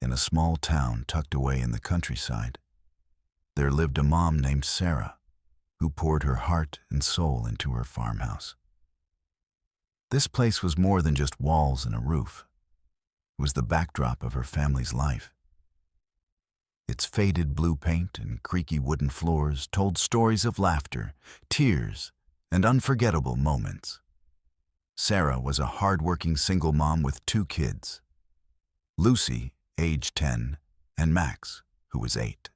In a small town tucked away in the countryside, there lived a mom named Sarah, who poured her heart and soul into her farmhouse. This place was more than just walls and a roof. It was the backdrop of her family's life. Its faded blue paint and creaky wooden floors told stories of laughter, tears, and unforgettable moments. Sarah was a hard-working single mom with 2 kids, Lucy, age 10, and Max, who was 8.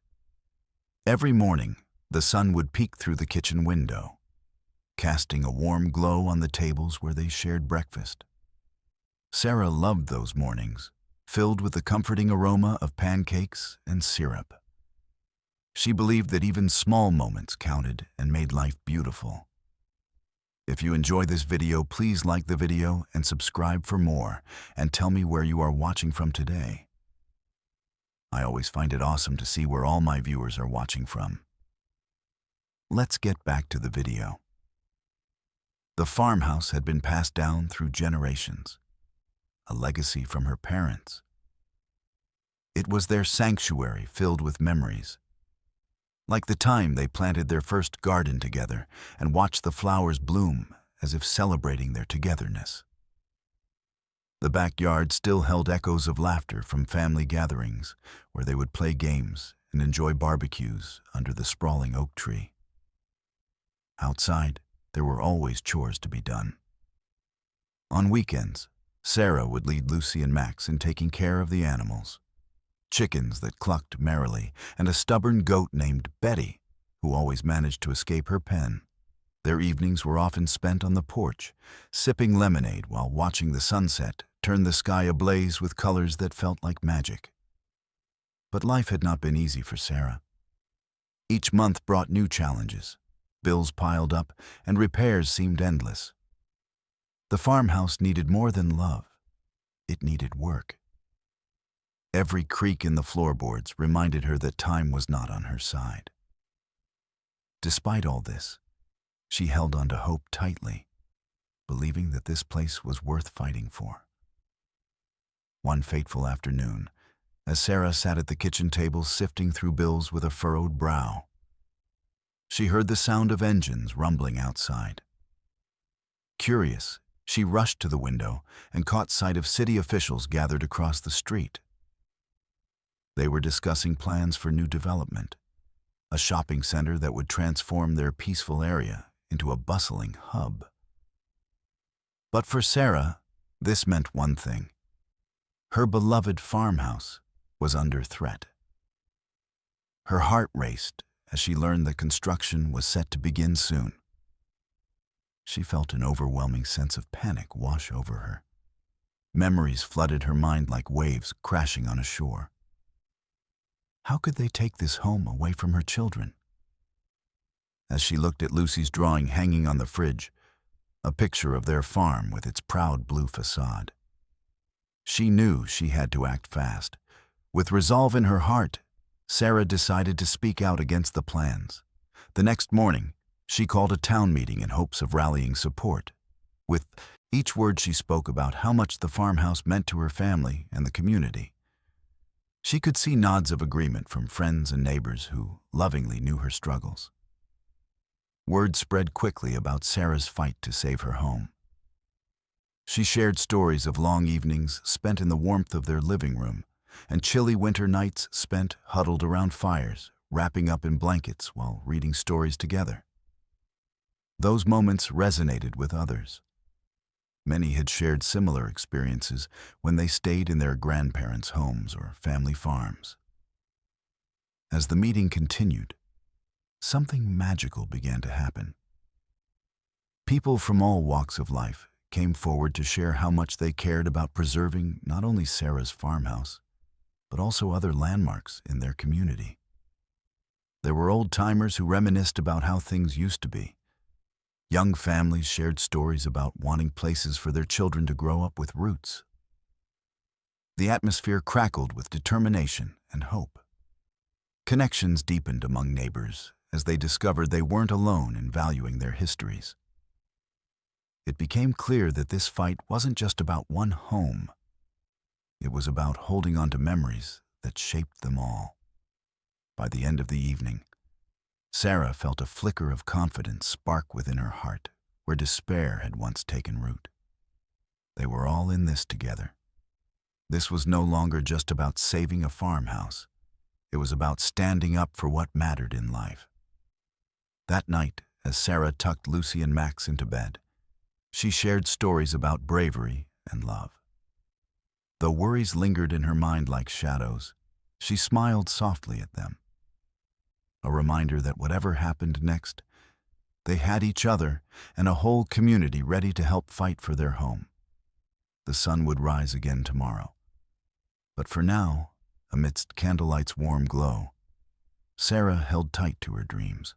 Every morning, the sun would peek through the kitchen window, casting a warm glow on the tables where they shared breakfast. Sarah loved those mornings, filled with the comforting aroma of pancakes and syrup. She believed that even small moments counted and made life beautiful. If you enjoy this video, please like the video and subscribe for more, and tell me where you are watching from today. I always find it awesome to see where all my viewers are watching from. Let's get back to the video. The farmhouse had been passed down through generations, a legacy from her parents. It was their sanctuary filled with memories, like the time they planted their first garden together and watched the flowers bloom as if celebrating their togetherness. The backyard still held echoes of laughter from family gatherings where they would play games and enjoy barbecues under the sprawling oak tree. Outside, there were always chores to be done. On weekends, Sarah would lead Lucy and Max in taking care of the animals. Chickens that clucked merrily, and a stubborn goat named Betty, who always managed to escape her pen. Their evenings were often spent on the porch, sipping lemonade while watching the sunset turn the sky ablaze with colors that felt like magic. But life had not been easy for Sarah. Each month brought new challenges. Bills piled up, and repairs seemed endless. The farmhouse needed more than love. It needed work. Every creak in the floorboards reminded her that time was not on her side. Despite all this, she held on to hope tightly, believing that this place was worth fighting for. One fateful afternoon, as Sarah sat at the kitchen table sifting through bills with a furrowed brow, she heard the sound of engines rumbling outside. Curious, she rushed to the window and caught sight of city officials gathered across the street. They were discussing plans for new development, a shopping center that would transform their peaceful area into a bustling hub. But for Sarah, this meant one thing. Her beloved farmhouse was under threat. Her heart raced as she learned that construction was set to begin soon. She felt an overwhelming sense of panic wash over her. Memories flooded her mind like waves crashing on a shore. How could they take this home away from her children? As she looked at Lucy's drawing hanging on the fridge, a picture of their farm with its proud blue facade, she knew she had to act fast. With resolve in her heart, Sarah decided to speak out against the plans. The next morning, she called a town meeting in hopes of rallying support. With each word she spoke about how much the farmhouse meant to her family and the community. She could see nods of agreement from friends and neighbors who lovingly knew her struggles. Word spread quickly about Sarah's fight to save her home. She shared stories of long evenings spent in the warmth of their living room and chilly winter nights spent huddled around fires, wrapping up in blankets while reading stories together. Those moments resonated with others. Many had shared similar experiences when they stayed in their grandparents' homes or family farms. As the meeting continued, something magical began to happen. People from all walks of life came forward to share how much they cared about preserving not only Sarah's farmhouse, but also other landmarks in their community. There were old-timers who reminisced about how things used to be. Young families shared stories about wanting places for their children to grow up with roots. The atmosphere crackled with determination and hope. Connections deepened among neighbors as they discovered they weren't alone in valuing their histories. It became clear that this fight wasn't just about one home. It was about holding on to memories that shaped them all. By the end of the evening, Sarah felt a flicker of confidence spark within her heart where despair had once taken root. They were all in this together. This was no longer just about saving a farmhouse. It was about standing up for what mattered in life. That night, as Sarah tucked Lucy and Max into bed, she shared stories about bravery and love. Though worries lingered in her mind like shadows, she smiled softly at them. A reminder that whatever happened next, they had each other and a whole community ready to help fight for their home. The sun would rise again tomorrow. But for now, amidst candlelight's warm glow, Sarah held tight to her dreams.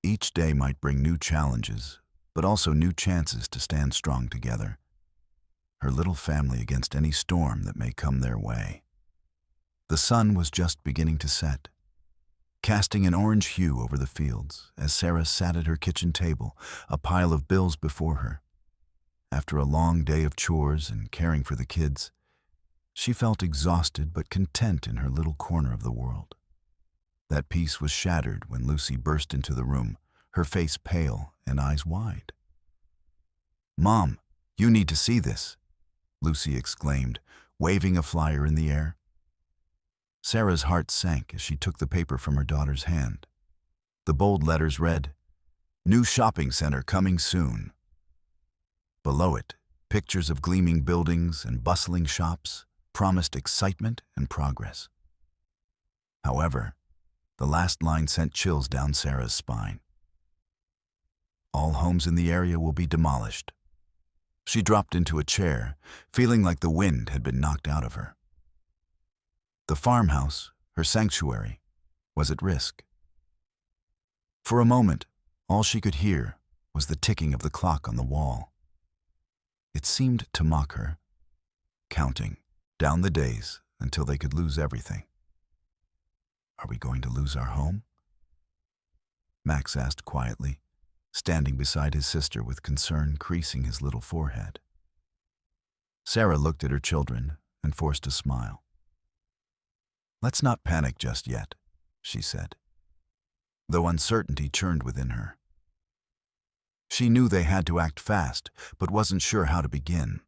Each day might bring new challenges, but also new chances to stand strong together. Her little family against any storm that may come their way. The sun was just beginning to set, casting an orange hue over the fields as Sarah sat at her kitchen table, a pile of bills before her. After a long day of chores and caring for the kids, she felt exhausted but content in her little corner of the world. That peace was shattered when Lucy burst into the room, her face pale and eyes wide. "Mom, you need to see this," Lucy exclaimed, waving a flyer in the air. Sarah's heart sank as she took the paper from her daughter's hand. The bold letters read, "New shopping center coming soon." Below it, pictures of gleaming buildings and bustling shops promised excitement and progress. However, the last line sent chills down Sarah's spine. "All homes in the area will be demolished." She dropped into a chair, feeling like the wind had been knocked out of her. The farmhouse, her sanctuary, was at risk. For a moment, all she could hear was the ticking of the clock on the wall. It seemed to mock her, counting down the days until they could lose everything. "Are we going to lose our home?" Max asked quietly, standing beside his sister with concern creasing his little forehead. Sarah looked at her children and forced a smile. "Let's not panic just yet," she said, though uncertainty churned within her. She knew they had to act fast, but wasn't sure how to begin.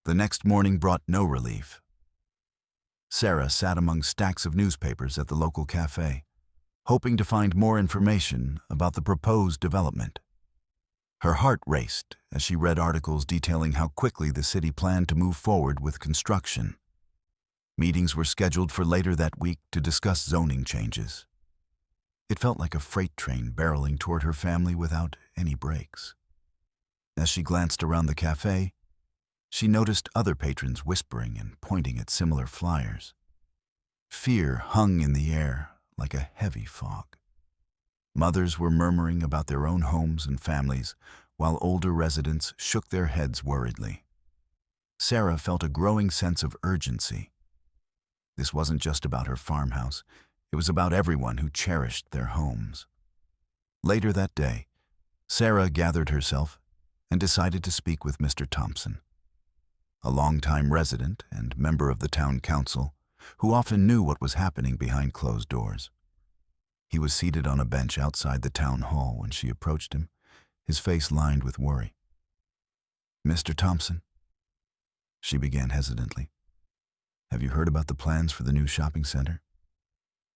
The next morning brought no relief. Sarah sat among stacks of newspapers at the local cafe, hoping to find more information about the proposed development. Her heart raced as she read articles detailing how quickly the city planned to move forward with construction. Meetings were scheduled for later that week to discuss zoning changes. It felt like a freight train barreling toward her family without any brakes. As she glanced around the cafe, she noticed other patrons whispering and pointing at similar flyers. Fear hung in the air like a heavy fog. Mothers were murmuring about their own homes and families, while older residents shook their heads worriedly. Sarah felt a growing sense of urgency. This wasn't just about her farmhouse. It was about everyone who cherished their homes. Later that day, Sarah gathered herself and decided to speak with Mr. Thompson, a longtime resident and member of the town council who often knew what was happening behind closed doors. He was seated on a bench outside the town hall when she approached him, his face lined with worry. "Mr. Thompson," she began hesitantly, "have you heard about the plans for the new shopping center?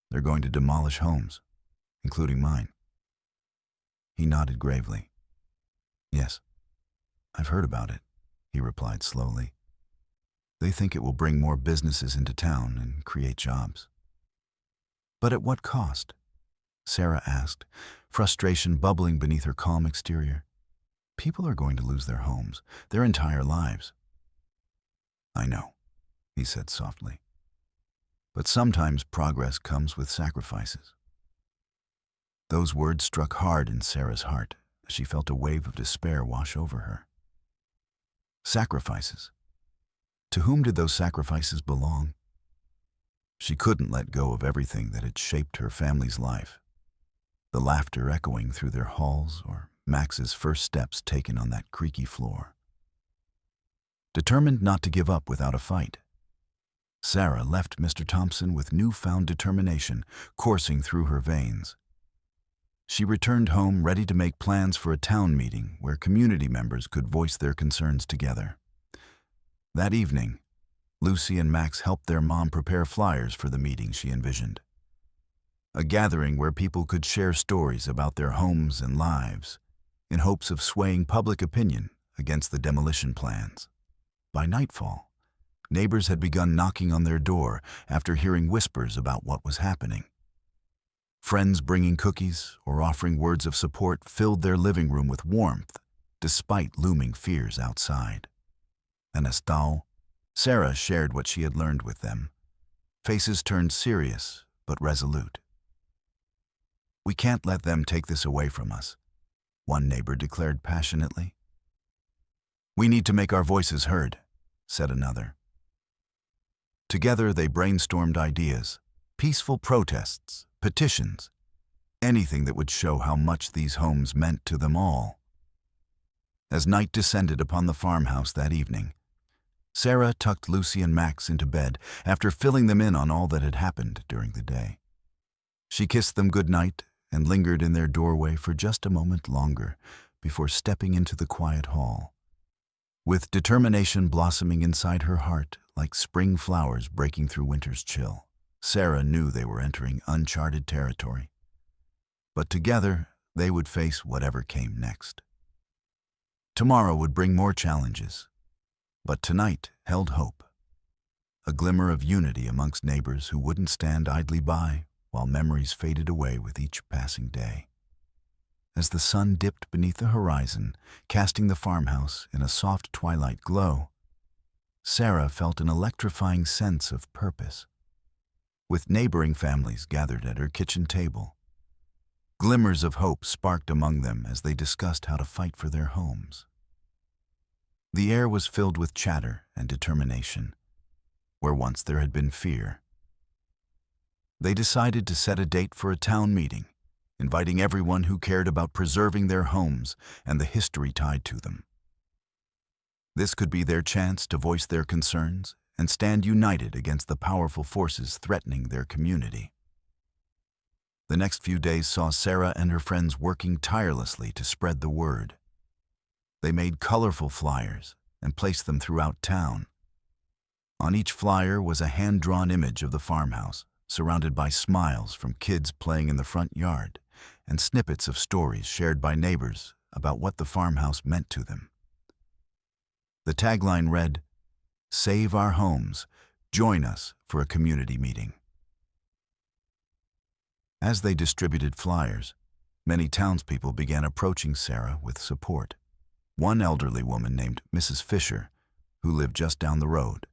They're going to demolish homes, including mine." He nodded gravely. "Yes, I've heard about it," he replied slowly. "They think it will bring more businesses into town and create jobs." "But at what cost?" Sarah asked, frustration bubbling beneath her calm exterior. "People are going to lose their homes, their entire lives." "I know," he said softly. "But sometimes progress comes with sacrifices." Those words struck hard in Sarah's heart as she felt a wave of despair wash over her. Sacrifices. To whom did those sacrifices belong? She couldn't let go of everything that had shaped her family's life. The laughter echoing through their halls or Max's first steps taken on that creaky floor. determined not to give up without a fight. Sarah left Mr. Thompson with newfound determination coursing through her veins. She returned home ready to make plans for a town meeting where community members could voice their concerns together. That evening, Lucy and Max helped their mom prepare flyers for the meeting she envisioned. A gathering where people could share stories about their homes and lives, in hopes of swaying public opinion against the demolition plans. By nightfall, neighbors had begun knocking on their door after hearing whispers about what was happening. Friends bringing cookies or offering words of support filled their living room with warmth, despite looming fears outside. And Estelle, Sarah shared what she had learned with them. Faces turned serious but resolute. "We can't let them take this away from us," one neighbor declared passionately. "We need to make our voices heard," said another. Together they brainstormed ideas, peaceful protests, petitions, anything that would show how much these homes meant to them all. As night descended upon the farmhouse that evening, Sarah tucked Lucy and Max into bed after filling them in on all that had happened during the day. She kissed them good night and lingered in their doorway for just a moment longer before stepping into the quiet hall. With determination blossoming inside her heart like spring flowers breaking through winter's chill, Sarah knew they were entering uncharted territory. But together, they would face whatever came next. Tomorrow would bring more challenges, but tonight held hope. A glimmer of unity amongst neighbors who wouldn't stand idly by while memories faded away with each passing day. As the sun dipped beneath the horizon, casting the farmhouse in a soft twilight glow, Sarah felt an electrifying sense of purpose. With neighboring families gathered at her kitchen table, glimmers of hope sparked among them as they discussed how to fight for their homes. The air was filled with chatter and determination, where once there had been fear. They decided to set a date for a town meeting, inviting everyone who cared about preserving their homes and the history tied to them. This could be their chance to voice their concerns and stand united against the powerful forces threatening their community. The next few days saw Sarah and her friends working tirelessly to spread the word. They made colorful flyers and placed them throughout town. On each flyer was a hand-drawn image of the farmhouse, surrounded by smiles from kids playing in the front yard and snippets of stories shared by neighbors about what the farmhouse meant to them. The tagline read, "Save our homes, join us for a community meeting." As they distributed flyers, many townspeople began approaching Sarah with support. One elderly woman named Mrs. Fisher, who lived just down the road,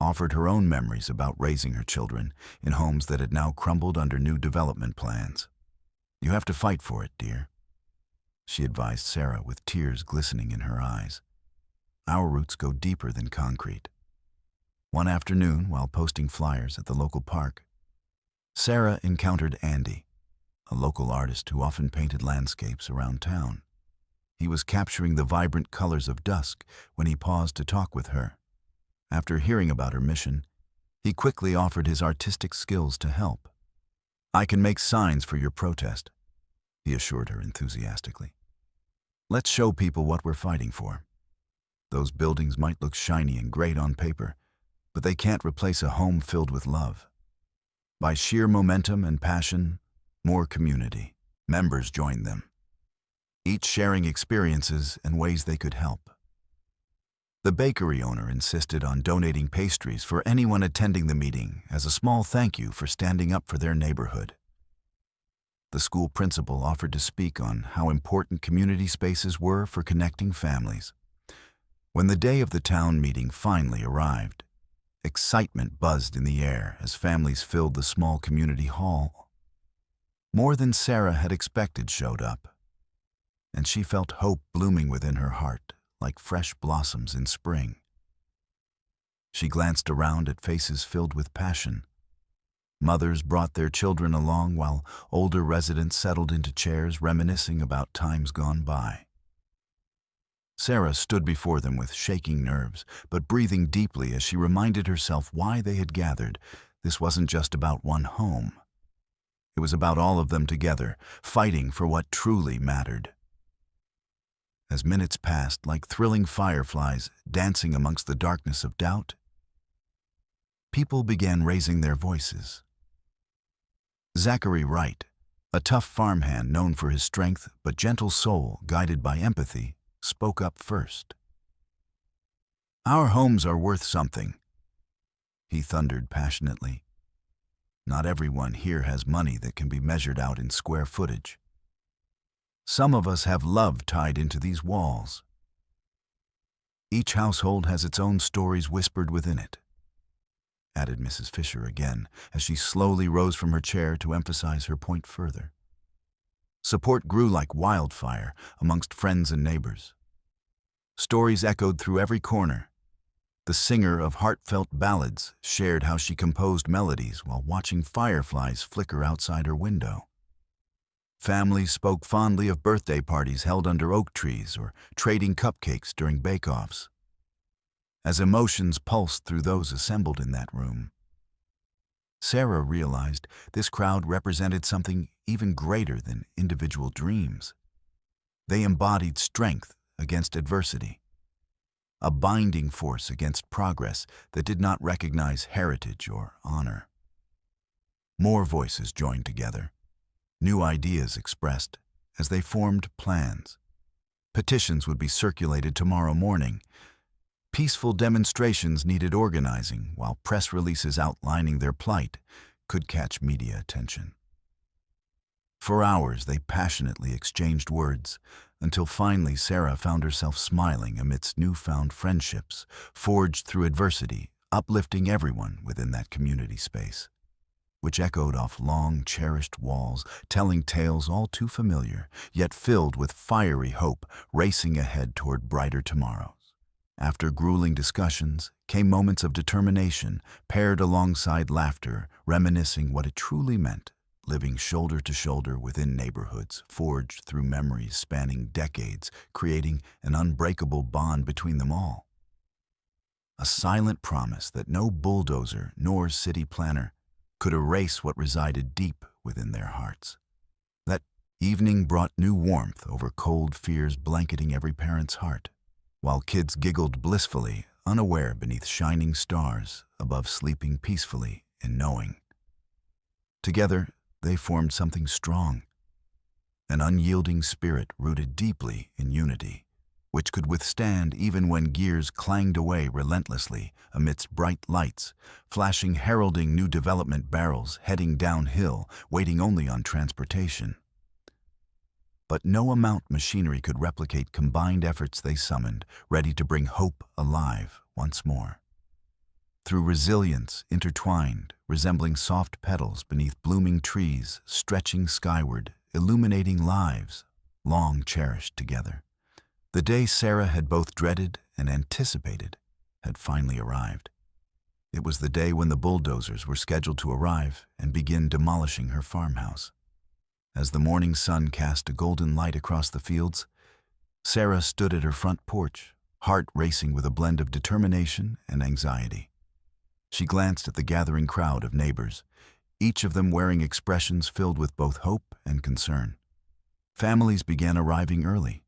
offered her own memories about raising her children in homes that had now crumbled under new development plans. "You have to fight for it, dear," she advised Sarah with tears glistening in her eyes. "Our roots go deeper than concrete." One afternoon, while posting flyers at the local park, Sarah encountered Andy, a local artist who often painted landscapes around town. He was capturing the vibrant colors of dusk when he paused to talk with her. After hearing about her mission, he quickly offered his artistic skills to help. "I can make signs for your protest," he assured her enthusiastically. "Let's show people what we're fighting for. Those buildings might look shiny and great on paper, but they can't replace a home filled with love." By sheer momentum and passion, more community members joined them, each sharing experiences and ways they could help. The bakery owner insisted on donating pastries for anyone attending the meeting as a small thank you for standing up for their neighborhood. The school principal offered to speak on how important community spaces were for connecting families. When the day of the town meeting finally arrived, excitement buzzed in the air as families filled the small community hall. More than Sarah had expected showed up, and she felt hope blooming within her heart like fresh blossoms in spring. She glanced around at faces filled with passion. Mothers brought their children along while older residents settled into chairs reminiscing about times gone by. Sarah stood before them with shaking nerves, but breathing deeply as she reminded herself why they had gathered. This wasn't just about one home. It was about all of them together, fighting for what truly mattered. As minutes passed like thrilling fireflies dancing amongst the darkness of doubt, people began raising their voices. Zachary Wright, a tough farmhand known for his strength but gentle soul guided by empathy, spoke up first. "Our homes are worth something," he thundered passionately. "Not everyone here has money that can be measured out in square footage. Some of us have love tied into these walls. Each household has its own stories whispered within it," added Mrs. Fisher again, as she slowly rose from her chair to emphasize her point further. Support grew like wildfire amongst friends and neighbors. Stories echoed through every corner. The singer of heartfelt ballads shared how she composed melodies while watching fireflies flicker outside her window. Families spoke fondly of birthday parties held under oak trees or trading cupcakes during bake-offs. As emotions pulsed through those assembled in that room, Sarah realized this crowd represented something even greater than individual dreams. They embodied strength against adversity, a binding force against progress that did not recognize heritage or honor. More voices joined together, new ideas expressed as they formed plans. Petitions would be circulated tomorrow morning. Peaceful demonstrations needed organizing, while press releases outlining their plight could catch media attention. For hours, they passionately exchanged words, until finally Sarah found herself smiling amidst newfound friendships, forged through adversity, uplifting everyone within that community space, which echoed off long, cherished walls, telling tales all too familiar, yet filled with fiery hope, racing ahead toward brighter tomorrows. After grueling discussions came moments of determination, paired alongside laughter, reminiscing what it truly meant, living shoulder to shoulder within neighborhoods, forged through memories spanning decades, creating an unbreakable bond between them all. A silent promise that no bulldozer nor city planner could erase what resided deep within their hearts. That evening brought new warmth over cold fears blanketing every parent's heart, while kids giggled blissfully, unaware beneath shining stars above sleeping peacefully in knowing. Together, they formed something strong, an unyielding spirit rooted deeply in unity, which could withstand even when gears clanged away relentlessly amidst bright lights, flashing heralding new development barrels heading downhill, waiting only on transportation. But no amount machinery could replicate combined efforts they summoned, ready to bring hope alive once more. Through resilience intertwined, resembling soft petals beneath blooming trees, stretching skyward, illuminating lives, long cherished together. The day Sarah had both dreaded and anticipated had finally arrived. It was the day when the bulldozers were scheduled to arrive and begin demolishing her farmhouse. As the morning sun cast a golden light across the fields, Sarah stood at her front porch, heart racing with a blend of determination and anxiety. She glanced at the gathering crowd of neighbors, each of them wearing expressions filled with both hope and concern. Families began arriving early,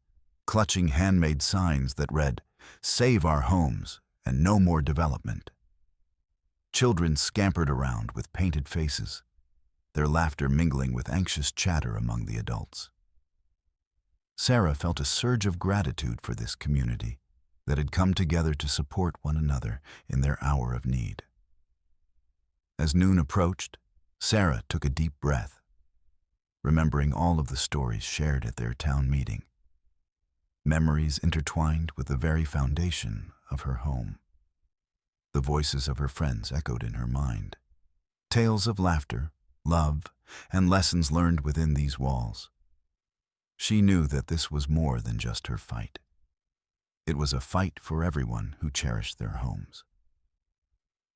clutching handmade signs that read, "Save our homes and no more development." Children scampered around with painted faces, their laughter mingling with anxious chatter among the adults. Sarah felt a surge of gratitude for this community that had come together to support one another in their hour of need. As noon approached, Sarah took a deep breath, remembering all of the stories shared at their town meeting, memories intertwined with the very foundation of her home. The voices of her friends echoed in her mind, tales of laughter, love, and lessons learned within these walls. She knew that this was more than just her fight. It was a fight for everyone who cherished their homes.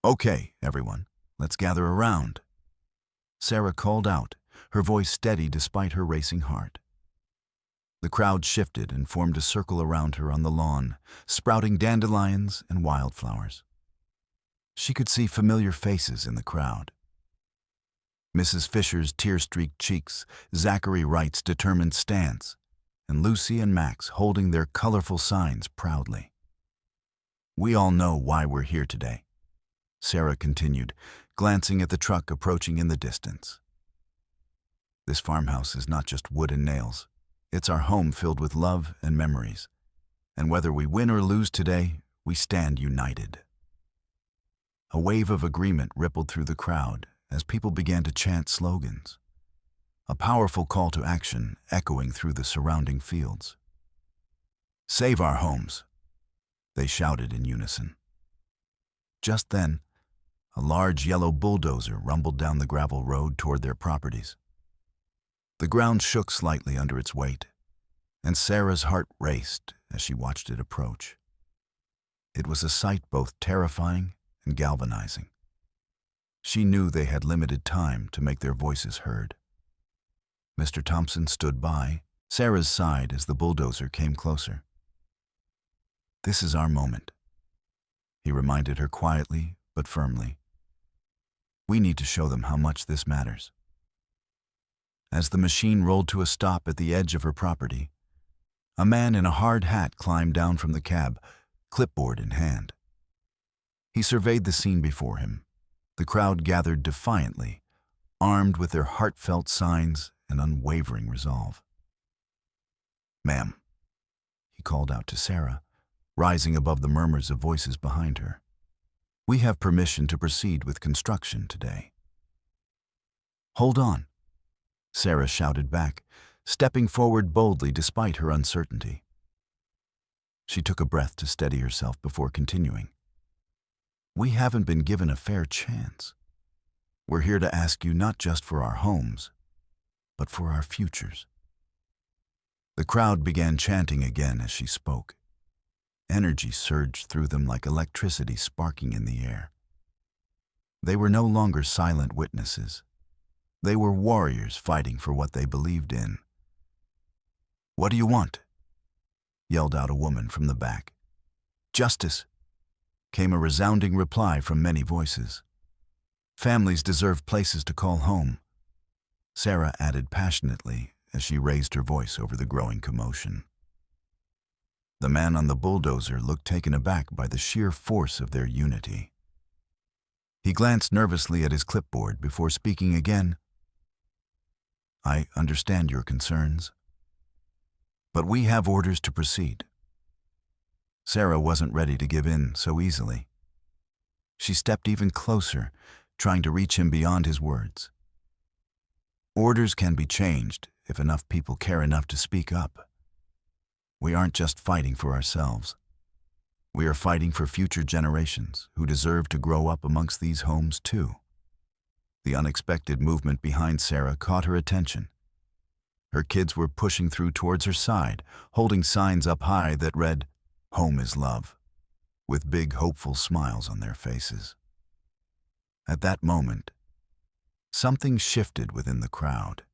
"Okay, everyone, let's gather around," Sarah called out, her voice steady despite her racing heart. The crowd shifted and formed a circle around her on the lawn, sprouting dandelions and wildflowers. She could see familiar faces in the crowd. Mrs. Fisher's tear-streaked cheeks, Zachary Wright's determined stance, and Lucy and Max holding their colorful signs proudly. "We all know why we're here today," Sarah continued, glancing at the truck approaching in the distance. "This farmhouse is not just wood and nails. It's our home filled with love and memories. And whether we win or lose today, we stand united." A wave of agreement rippled through the crowd as people began to chant slogans, a powerful call to action echoing through the surrounding fields. "Save our homes," they shouted in unison. Just then, a large yellow bulldozer rumbled down the gravel road toward their properties. The ground shook slightly under its weight, and Sarah's heart raced as she watched it approach. It was a sight both terrifying and galvanizing. She knew they had limited time to make their voices heard. Mr. Thompson stood by Sarah's side as the bulldozer came closer. "This is our moment," he reminded her quietly but firmly. "We need to show them how much this matters." As the machine rolled to a stop at the edge of her property, a man in a hard hat climbed down from the cab, clipboard in hand. He surveyed the scene before him. The crowd gathered defiantly, armed with their heartfelt signs and unwavering resolve. "Ma'am," he called out to Sarah, rising above the murmurs of voices behind her, "we have permission to proceed with construction today." "Hold on," Sarah shouted back, stepping forward boldly despite her uncertainty. She took a breath to steady herself before continuing. "We haven't been given a fair chance. We're here to ask you not just for our homes, but for our futures." The crowd began chanting again as she spoke. Energy surged through them like electricity sparking in the air. They were no longer silent witnesses. They were warriors fighting for what they believed in. "What do you want?" yelled out a woman from the back. "Justice," came a resounding reply from many voices. "Families deserve places to call home," Sarah added passionately as she raised her voice over the growing commotion. The man on the bulldozer looked taken aback by the sheer force of their unity. He glanced nervously at his clipboard before speaking again. "I understand your concerns, but we have orders to proceed." Sarah wasn't ready to give in so easily. She stepped even closer, trying to reach him beyond his words. "Orders can be changed if enough people care enough to speak up. We aren't just fighting for ourselves. We are fighting for future generations who deserve to grow up amongst these homes too." The unexpected movement behind Sarah caught her attention. Her kids were pushing through towards her side, holding signs up high that read, "Home is love," with big hopeful smiles on their faces. At that moment, something shifted within the crowd.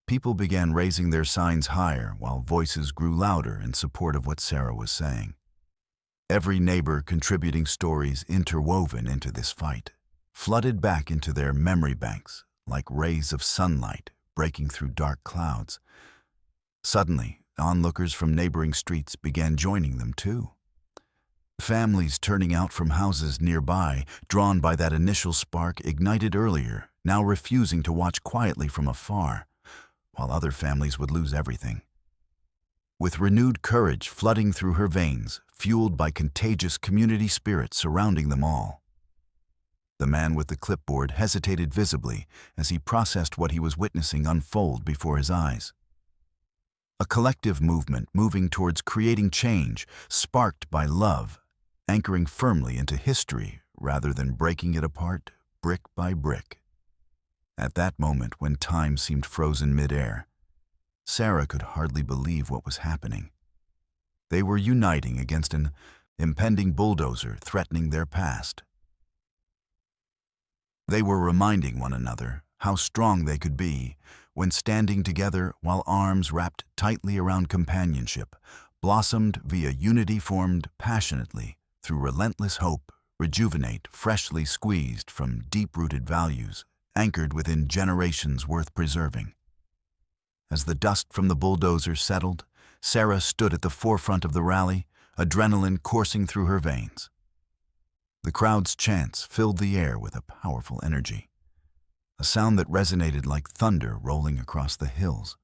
People began raising their signs higher while voices grew louder in support of what Sarah was saying. Every neighbor contributing stories interwoven into this fight, flooded back into their memory banks like rays of sunlight breaking through dark clouds. Suddenly, onlookers from neighboring streets began joining them too. Families turning out from houses nearby, drawn by that initial spark ignited earlier, now refusing to watch quietly from afar, while other families would lose everything. With renewed courage flooding through her veins, fueled by contagious community spirit surrounding them all. The man with the clipboard hesitated visibly as he processed what he was witnessing unfold before his eyes. A collective movement moving towards creating change, sparked by love, anchoring firmly into history rather than breaking it apart brick by brick. At that moment when time seemed frozen midair, Sarah could hardly believe what was happening. They were uniting against an impending bulldozer threatening their past. They were reminding one another how strong they could be when standing together while arms wrapped tightly around companionship, blossomed via unity formed passionately through relentless hope, rejuvenate freshly squeezed from deep-rooted values, anchored within generations worth preserving. As the dust from the bulldozer settled, Sarah stood at the forefront of the rally, adrenaline coursing through her veins. The crowd's chants filled the air with a powerful energy, a sound that resonated like thunder rolling across the hills.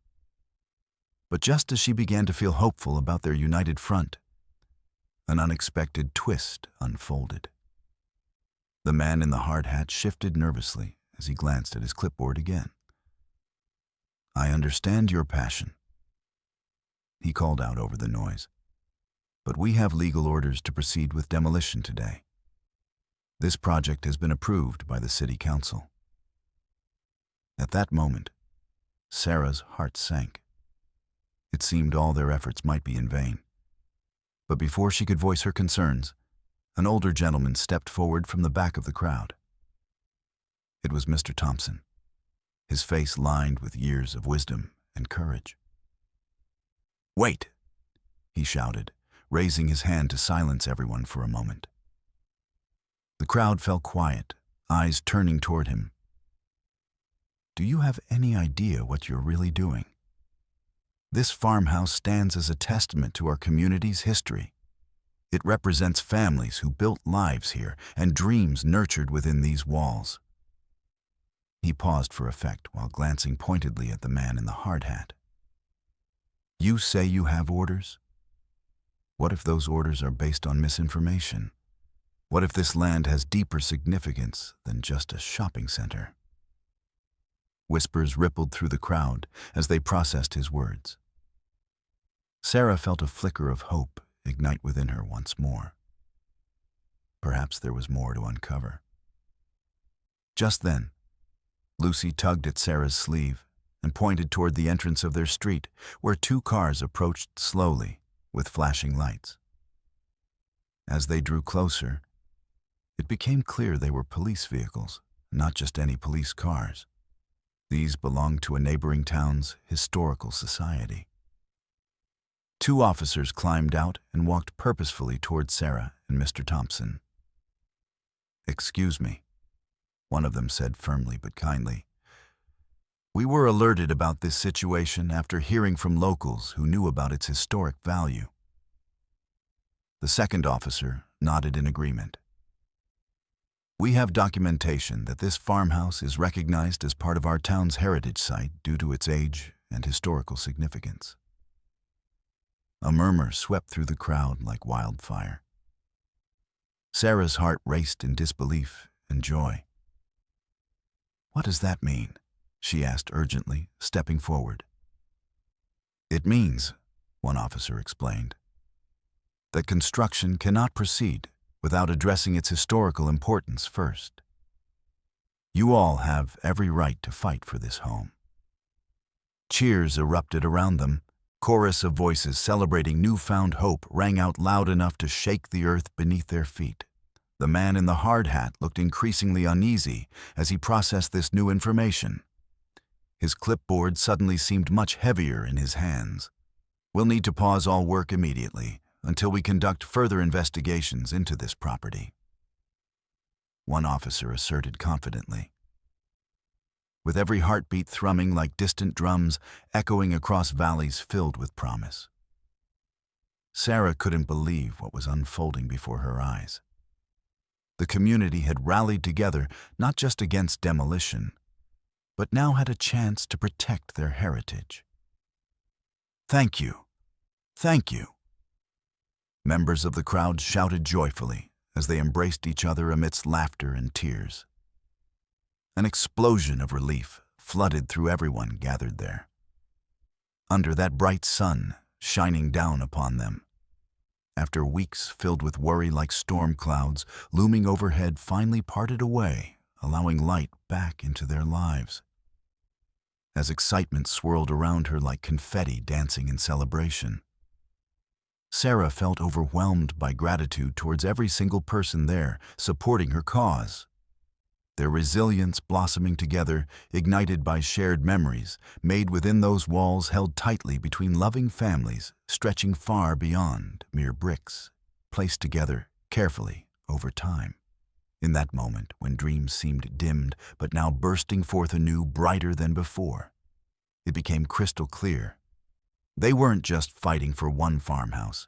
But just as she began to feel hopeful about their united front, an unexpected twist unfolded. The man in the hard hat shifted nervously as he glanced at his clipboard again. "I understand your passion," he called out over the noise, "but we have legal orders to proceed with demolition today. This project has been approved by the City Council." At that moment, Sarah's heart sank. It seemed all their efforts might be in vain. But before she could voice her concerns, an older gentleman stepped forward from the back of the crowd. It was Mr. Thompson, his face lined with years of wisdom and courage. "Wait!" he shouted, raising his hand to silence everyone for a moment. The crowd fell quiet, eyes turning toward him. "Do you have any idea what you're really doing? This farmhouse stands as a testament to our community's history. It represents families who built lives here and dreams nurtured within these walls." He paused for effect while glancing pointedly at the man in the hard hat. "You say you have orders? What if those orders are based on misinformation? What if this land has deeper significance than just a shopping center?" Whispers rippled through the crowd as they processed his words. Sarah felt a flicker of hope ignite within her once more. Perhaps there was more to uncover. Just then, Lucy tugged at Sarah's sleeve and pointed toward the entrance of their street, where two cars approached slowly with flashing lights. As they drew closer, it became clear they were police vehicles, not just any police cars. These belonged to a neighboring town's historical society. Two officers climbed out and walked purposefully toward Sarah and Mr. Thompson. "Excuse me," one of them said firmly but kindly. "We were alerted about this situation after hearing from locals who knew about its historic value." The second officer nodded in agreement. "We have documentation that this farmhouse is recognized as part of our town's heritage site due to its age and historical significance." A murmur swept through the crowd like wildfire. Sarah's heart raced in disbelief and joy. "What does that mean?" she asked urgently, stepping forward. "It means," one officer explained, "that construction cannot proceed without addressing its historical importance first. You all have every right to fight for this home." Cheers erupted around them. Chorus of voices celebrating newfound hope rang out loud enough to shake the earth beneath their feet. The man in the hard hat looked increasingly uneasy as he processed this new information. His clipboard suddenly seemed much heavier in his hands. "We'll need to pause all work immediately until we conduct further investigations into this property," one officer asserted confidently. With every heartbeat thrumming like distant drums echoing across valleys filled with promise. Sarah couldn't believe what was unfolding before her eyes. The community had rallied together not just against demolition, but now had a chance to protect their heritage. "Thank you. Thank you." Members of the crowd shouted joyfully as they embraced each other amidst laughter and tears. An explosion of relief flooded through everyone gathered there. Under that bright sun shining down upon them, after weeks filled with worry like storm clouds looming overhead finally parted away, allowing light back into their lives. As excitement swirled around her like confetti dancing in celebration, Sarah felt overwhelmed by gratitude towards every single person there supporting her cause. their resilience blossoming together, ignited by shared memories, made within those walls held tightly between loving families, stretching far beyond mere bricks, placed together carefully over time. In that moment, when dreams seemed dimmed, but now bursting forth anew, brighter than before, it became crystal clear. They weren't just fighting for one farmhouse.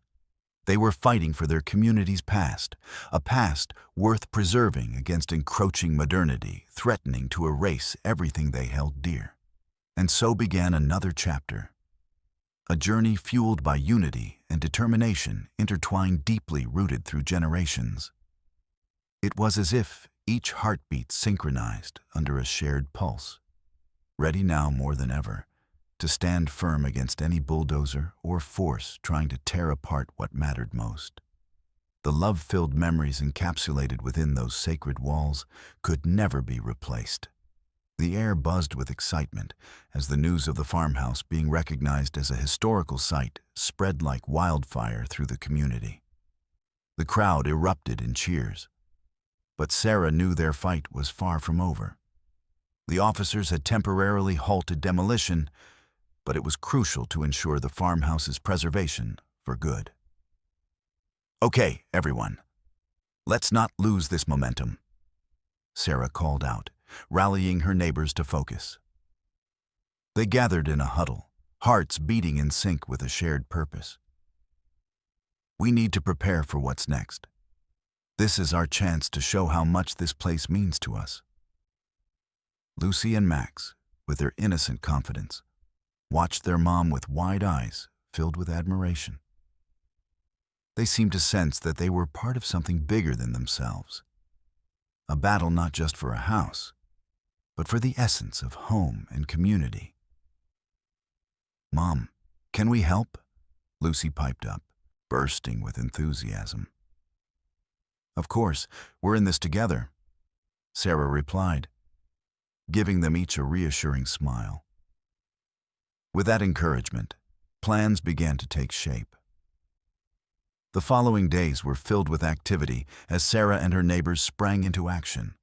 They were fighting for their community's past, a past worth preserving against encroaching modernity, threatening to erase everything they held dear. And so began another chapter, a journey fueled by unity and determination, intertwined, deeply rooted through generations. It was as if each heartbeat synchronized under a shared pulse, ready now more than ever to stand firm against any bulldozer or force trying to tear apart what mattered most. The love-filled memories encapsulated within those sacred walls could never be replaced. The air buzzed with excitement as the news of the farmhouse being recognized as a historical site spread like wildfire through the community. The crowd erupted in cheers. But Sarah knew their fight was far from over. The officers had temporarily halted demolition, but it was crucial to ensure the farmhouse's preservation for good. "Okay, everyone, let's not lose this momentum," Sarah called out, rallying her neighbors to focus. They gathered in a huddle, hearts beating in sync with a shared purpose. "We need to prepare for what's next. This is our chance to show how much this place means to us." Lucy and Max, with their innocent confidence, watched their mom with wide eyes filled with admiration. They seemed to sense that they were part of something bigger than themselves. A battle not just for a house, but for the essence of home and community. "Mom, can we help?" Lucy piped up, bursting with enthusiasm. "Of course, we're in this together," Sarah replied, giving them each a reassuring smile. With that encouragement, plans began to take shape. The following days were filled with activity as Sarah and her neighbors sprang into action.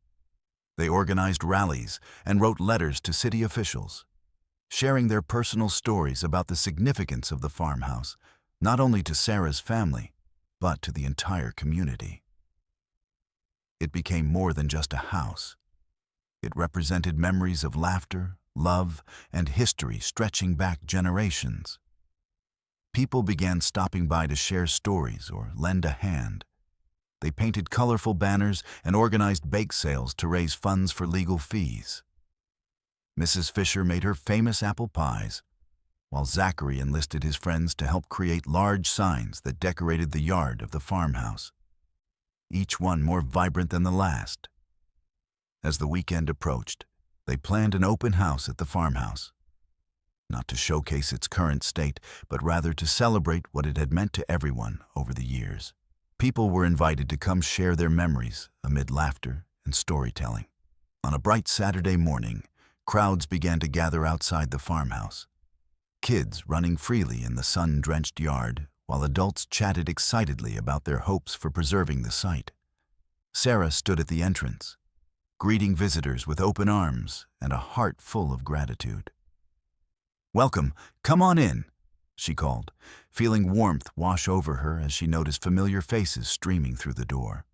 They organized rallies and wrote letters to city officials, sharing their personal stories about the significance of the farmhouse, not only to Sarah's family, but to the entire community. It became more than just a house. It represented memories of laughter, love, and history stretching back generations. People began stopping by to share stories or lend a hand. They painted colorful banners and organized bake sales to raise funds for legal fees. Mrs. Fisher made her famous apple pies, while Zachary enlisted his friends to help create large signs that decorated the yard of the farmhouse, each one more vibrant than the last. As the weekend approached, they planned an open house at the farmhouse, not to showcase its current state, but rather to celebrate what it had meant to everyone over the years. People were invited to come share their memories amid laughter and storytelling. On a bright Saturday morning, crowds began to gather outside the farmhouse, kids running freely in the sun-drenched yard, while adults chatted excitedly about their hopes for preserving the site. Sarah stood at the entrance, greeting visitors with open arms and a heart full of gratitude. "Welcome, come on in," she called, feeling warmth wash over her as she noticed familiar faces streaming through the door.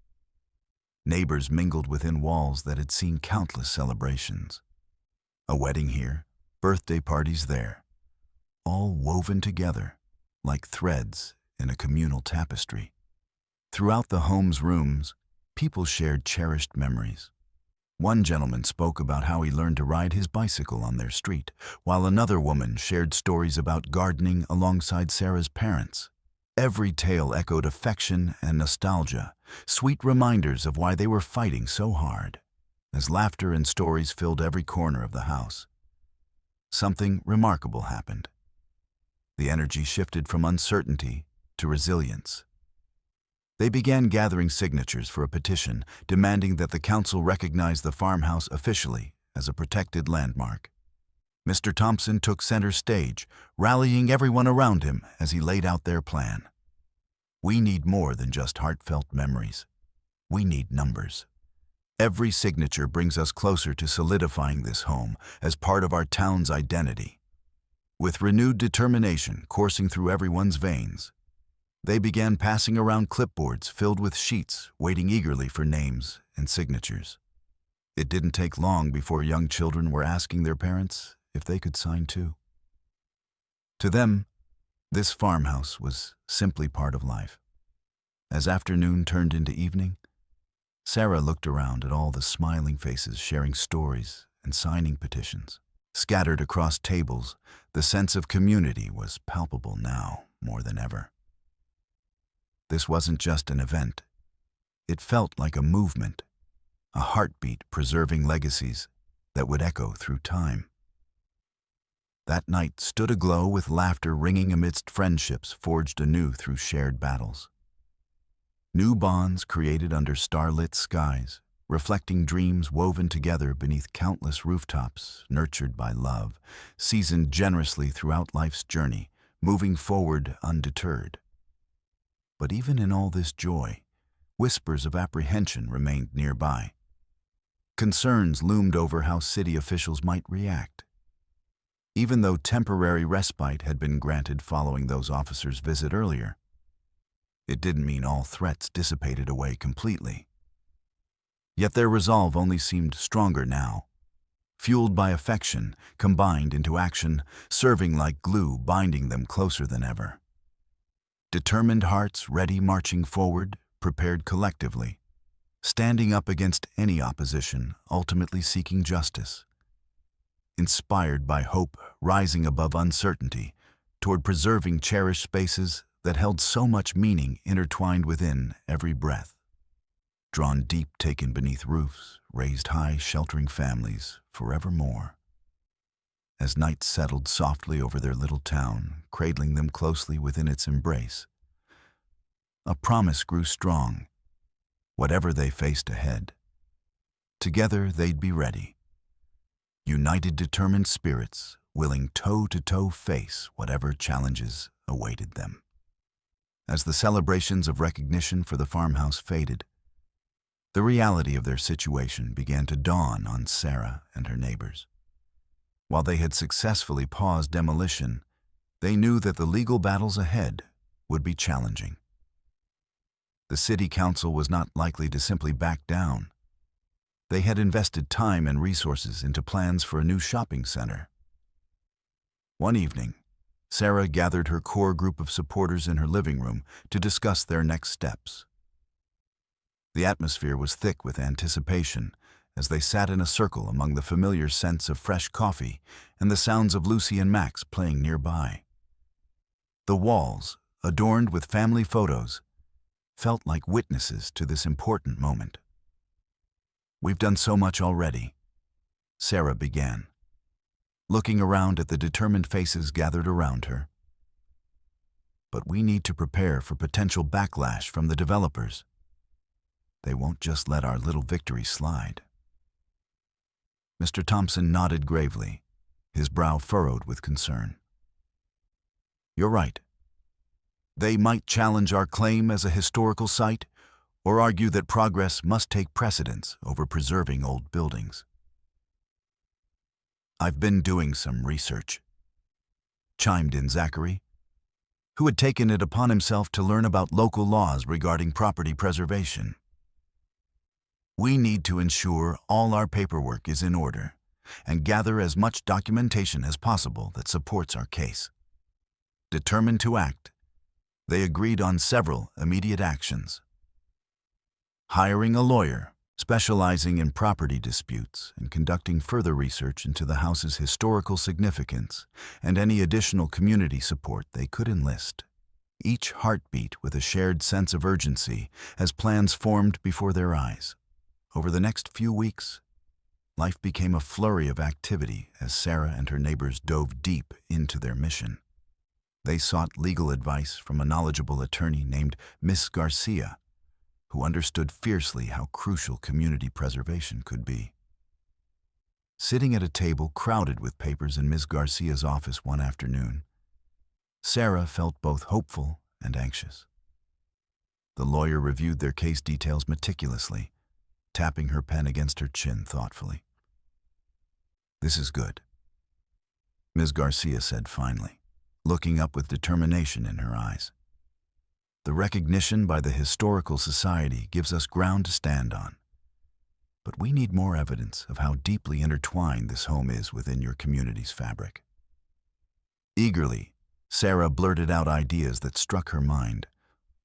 Neighbors mingled within walls that had seen countless celebrations. A wedding here, birthday parties there, all woven together like threads in a communal tapestry. Throughout the home's rooms, people shared cherished memories. One gentleman spoke about how he learned to ride his bicycle on their street, while another woman shared stories about gardening alongside Sarah's parents. Every tale echoed affection and nostalgia, sweet reminders of why they were fighting so hard, as laughter and stories filled every corner of the house. Something remarkable happened. The energy shifted from uncertainty to resilience. They began gathering signatures for a petition demanding that the council recognize the farmhouse officially as a protected landmark. Mr. Thompson took center stage, rallying everyone around him as he laid out their plan. "We need more than just heartfelt memories. We need numbers. Every signature brings us closer to solidifying this home as part of our town's identity. With renewed determination coursing through everyone's veins, they began passing around clipboards filled with sheets, waiting eagerly for names and signatures. It didn't take long before young children were asking their parents if they could sign too. To them, this farmhouse was simply part of life. As afternoon turned into evening, Sarah looked around at all the smiling faces sharing stories and signing petitions. Scattered across tables, the sense of community was palpable now more than ever. This wasn't just an event. It felt like a movement, a heartbeat preserving legacies that would echo through time. That night stood aglow with laughter ringing amidst friendships forged anew through shared battles. New bonds created under starlit skies, reflecting dreams woven together beneath countless rooftops, nurtured by love, seasoned generously throughout life's journey, moving forward undeterred. But even in all this joy, whispers of apprehension remained nearby. Concerns loomed over how city officials might react. Even though temporary respite had been granted following those officers' visit earlier, it didn't mean all threats dissipated away completely. Yet their resolve only seemed stronger now, fueled by affection, combined into action, serving like glue, binding them closer than ever. Determined hearts ready marching forward, prepared collectively, standing up against any opposition, ultimately seeking justice. Inspired by hope rising above uncertainty, toward preserving cherished spaces that held so much meaning intertwined within every breath. Drawn deep, taken beneath roofs, raised high, sheltering families forevermore. As night settled softly over their little town, cradling them closely within its embrace, a promise grew strong. Whatever they faced ahead, together they'd be ready. United, determined spirits, willing toe-to-toe face whatever challenges awaited them. As the celebrations of recognition for the farmhouse faded, the reality of their situation began to dawn on Sarah and her neighbors. While they had successfully paused demolition, they knew that the legal battles ahead would be challenging. The city council was not likely to simply back down. They had invested time and resources into plans for a new shopping center. One evening, Sarah gathered her core group of supporters in her living room to discuss their next steps. The atmosphere was thick with anticipation as they sat in a circle among the familiar scents of fresh coffee and the sounds of Lucy and Max playing nearby. The walls, adorned with family photos, felt like witnesses to this important moment. "We've done so much already," Sarah began, looking around at the determined faces gathered around her. "But we need to prepare for potential backlash from the developers. They won't just let our little victory slide." Mr. Thompson nodded gravely, his brow furrowed with concern. "You're right. They might challenge our claim as a historical site or argue that progress must take precedence over preserving old buildings. I've been doing some research," chimed in Zachary, who had taken it upon himself to learn about local laws regarding property preservation. "We need to ensure all our paperwork is in order and gather as much documentation as possible that supports our case." Determined to act, they agreed on several immediate actions. Hiring a lawyer specializing in property disputes and conducting further research into the house's historical significance and any additional community support they could enlist. Each heartbeat with a shared sense of urgency as plans formed before their eyes. Over the next few weeks, life became a flurry of activity as Sarah and her neighbors dove deep into their mission. They sought legal advice from a knowledgeable attorney named Miss Garcia, who understood fiercely how crucial community preservation could be. Sitting at a table crowded with papers in Ms. Garcia's office one afternoon, Sarah felt both hopeful and anxious. The lawyer reviewed their case details meticulously, tapping her pen against her chin thoughtfully. "This is good," Ms. Garcia said finally, looking up with determination in her eyes. "The recognition by the Historical Society gives us ground to stand on. But we need more evidence of how deeply intertwined this home is within your community's fabric." Eagerly, Sarah blurted out ideas that struck her mind.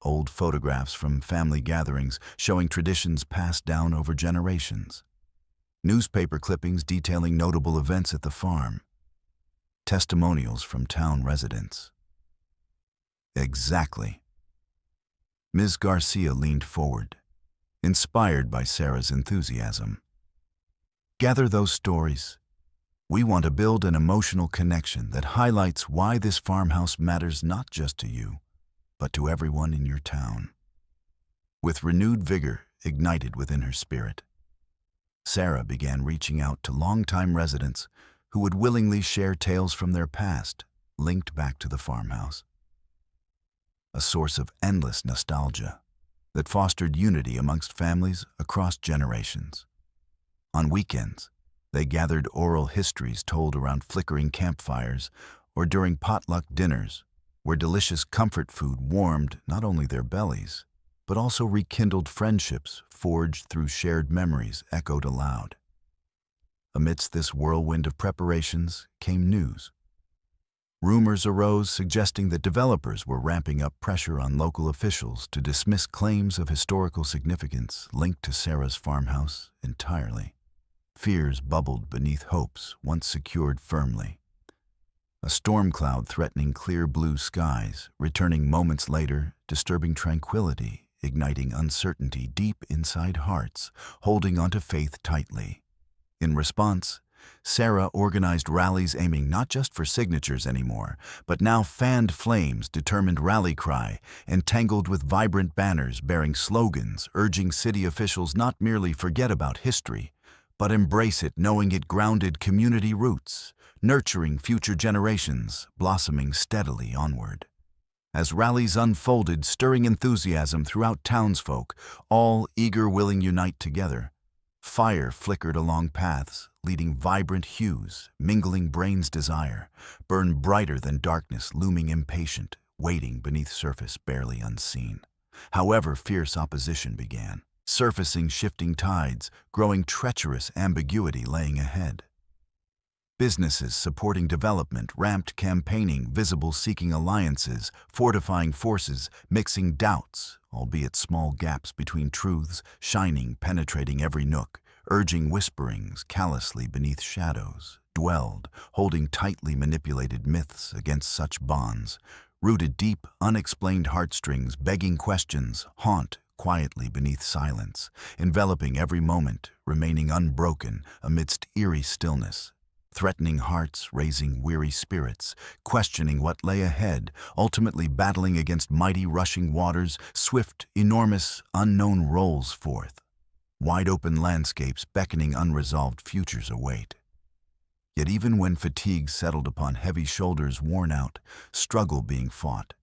Old photographs from family gatherings showing traditions passed down over generations. Newspaper clippings detailing notable events at the farm. Testimonials from town residents. Exactly. Ms. Garcia leaned forward, inspired by Sarah's enthusiasm. "Gather those stories. We want to build an emotional connection that highlights why this farmhouse matters not just to you, but to everyone in your town." With renewed vigor ignited within her spirit, Sarah began reaching out to longtime residents who would willingly share tales from their past, linked back to the farmhouse. A source of endless nostalgia that fostered unity amongst families across generations. On weekends, they gathered oral histories told around flickering campfires or during potluck dinners, where delicious comfort food warmed not only their bellies, but also rekindled friendships forged through shared memories echoed aloud. Amidst this whirlwind of preparations came news. Rumors arose suggesting that developers were ramping up pressure on local officials to dismiss claims of historical significance linked to Sarah's farmhouse entirely. Fears bubbled beneath hopes once secured firmly. A storm cloud threatening clear blue skies, returning moments later, disturbing tranquility, igniting uncertainty deep inside hearts, holding onto faith tightly. In response, Sarah organized rallies aiming not just for signatures anymore, but now fanned flames, determined rally cry, entangled with vibrant banners bearing slogans urging city officials not merely forget about history, but embrace it knowing it grounded community roots, nurturing future generations, blossoming steadily onward. As rallies unfolded, stirring enthusiasm throughout townsfolk, all eager willing unite together. Fire flickered along paths, leading vibrant hues, mingling brain's desire, burned brighter than darkness, looming impatient, waiting beneath surface barely unseen. However, fierce opposition began, surfacing shifting tides, growing treacherous ambiguity laying ahead. Businesses supporting development ramped campaigning, visible seeking alliances, fortifying forces, mixing doubts, albeit small gaps between truths, shining, penetrating every nook, urging whisperings callously beneath shadows, dwelled, holding tightly manipulated myths against such bonds, rooted deep, unexplained heartstrings, begging questions, haunt quietly beneath silence, enveloping every moment, remaining unbroken amidst eerie stillness. Threatening hearts, raising weary spirits, questioning what lay ahead, ultimately battling against mighty rushing waters, swift, enormous, unknown rolls forth. Wide-open landscapes beckoning unresolved futures await. Yet even when fatigue settled upon heavy shoulders worn out, struggle being fought.